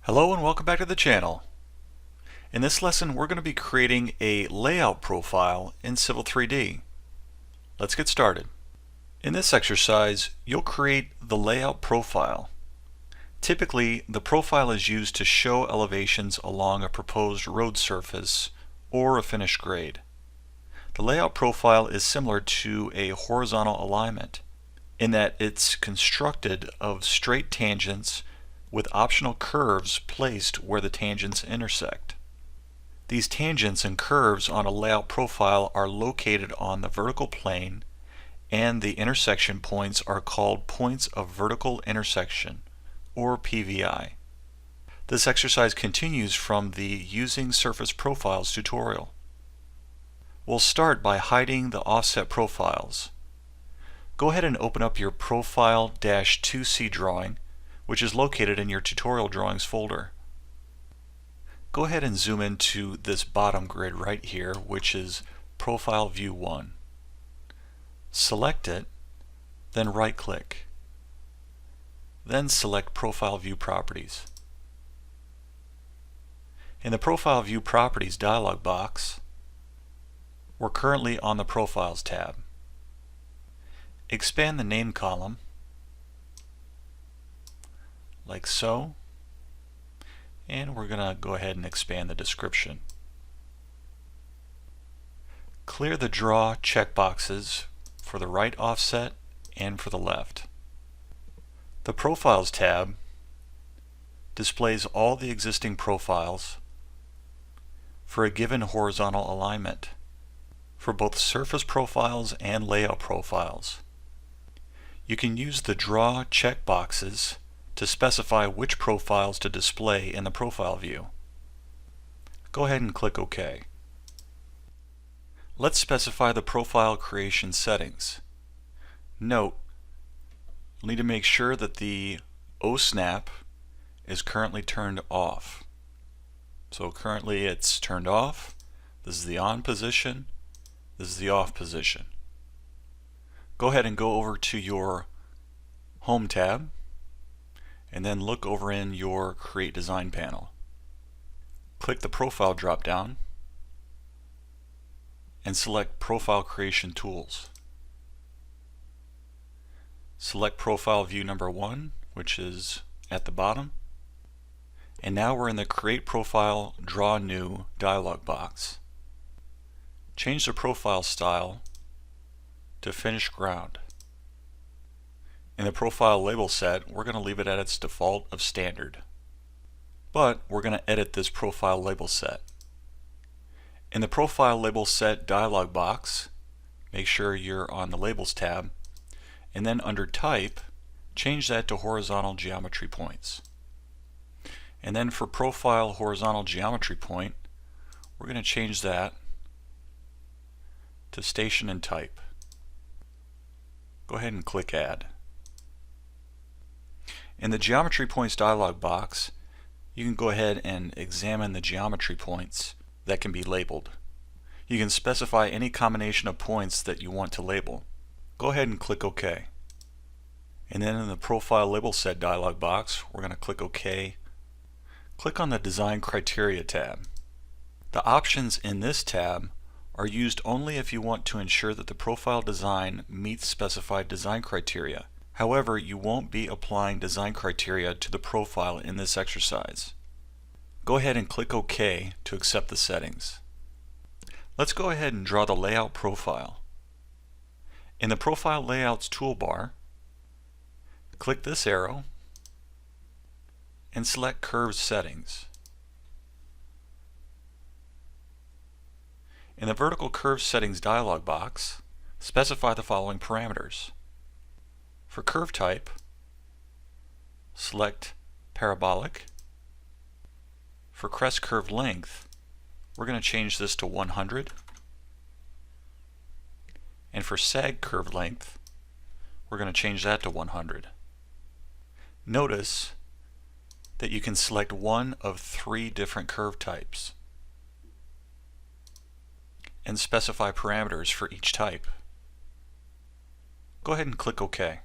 Hello and welcome back to the channel. In this lesson we're going to be creating a layout profile in Civil 3D. Let's get started. In this exercise you'll create the layout profile. Typically the profile is used to show elevations along a proposed road surface or a finished grade. The layout profile is similar to a horizontal alignment in that it's constructed of straight tangents with optional curves placed where the tangents intersect. These tangents and curves on a layout profile are located on the vertical plane, and the intersection points are called points of vertical intersection, or PVI. This exercise continues from the Using Surface Profiles tutorial. We'll start by hiding the offset profiles. Go ahead and open up your Profile-2C drawing, which is located in your tutorial drawings folder. Go ahead and zoom into this bottom grid right here, which is Profile View 1. Select it, then right click. Then select Profile View Properties. In the Profile View Properties dialog box, we're currently on the Profiles tab. Expand the name column like so, and we're going to go ahead and expand the description. Clear the Draw checkboxes for the right offset and for the left. The Profiles tab displays all the existing profiles for a given horizontal alignment for both surface profiles and layout profiles. You can use the Draw checkboxes to specify which profiles to display in the profile view. Go ahead and click OK. Let's specify the profile creation settings. Note, you'll need to make sure that the OSNAP is currently turned off. So currently it's turned off. This is the on position. This is the off position. Go ahead and go over to your Home tab and then look over in your Create Design panel. Click the Profile drop-down and select Profile Creation Tools. Select Profile View number 1, which is at the bottom. And now we're in the Create Profile Draw New dialog box. Change the profile style to Finish Ground. In the profile label set, we're going to leave it at its default of standard. But we're going to edit this profile label set. In the profile label set dialog box, make sure you're on the Labels tab, and then under Type, change that to Horizontal Geometry Points. And then for Profile Horizontal Geometry Point, we're going to change that to Station and Type. Go ahead and click Add. In the Geometry Points dialog box, you can go ahead and examine the geometry points that can be labeled. You can specify any combination of points that you want to label. Go ahead and click OK. And then in the Profile Label Set dialog box, we're going to click OK. Click on the Design Criteria tab. The options in this tab are used only if you want to ensure that the profile design meets specified design criteria. However, you won't be applying design criteria to the profile in this exercise. Go ahead and click OK to accept the settings. Let's go ahead and draw the layout profile. In the Profile Layouts toolbar, click this arrow and select Curve Settings. In the Vertical Curve Settings dialog box, specify the following parameters. For curve type, select Parabolic. For crest curve length, we're going to change this to 100. And for sag curve length, we're going to change that to 100. Notice that you can select one of 3 different curve types and specify parameters for each type. Go ahead and click OK.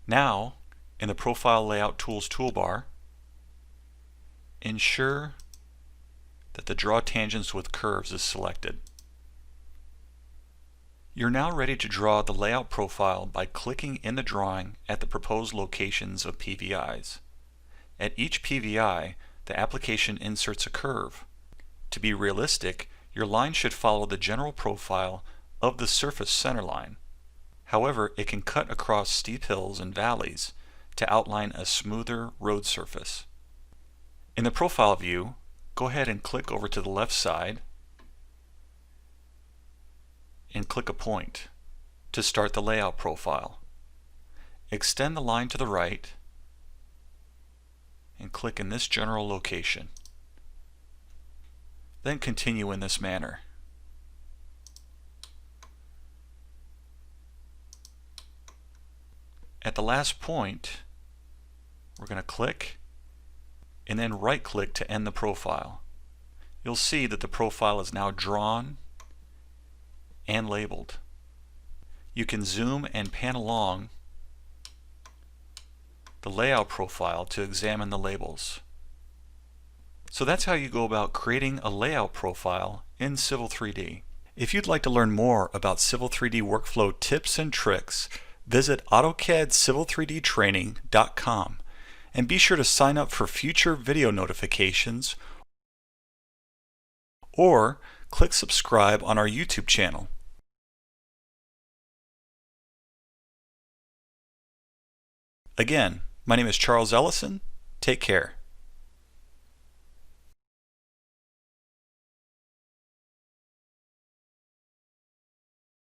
Now, in the Profile Layout Tools toolbar, ensure that the Draw Tangents with Curves is selected. You're now ready to draw the layout profile by clicking in the drawing at the proposed locations of PVIs. At each PVI, the application inserts a curve. To be realistic, your line should follow the general profile of the surface centerline. However, it can cut across steep hills and valleys to outline a smoother road surface. In the profile view, go ahead and click over to the left side and click a point to start the layout profile. Extend the line to the right and click in this general location. Then continue in this manner. At the last point, we're going to click and then right click to end the profile. You'll see that the profile is now drawn and labeled. You can zoom and pan along the layout profile to examine the labels. So that's how you go about creating a layout profile in Civil 3D. If you'd like to learn more about Civil 3D workflow tips and tricks, visit AutoCAD Civil3D Training.com and be sure to sign up for future video notifications or click subscribe on our YouTube channel. Again, my name is Charles Ellison. Take care.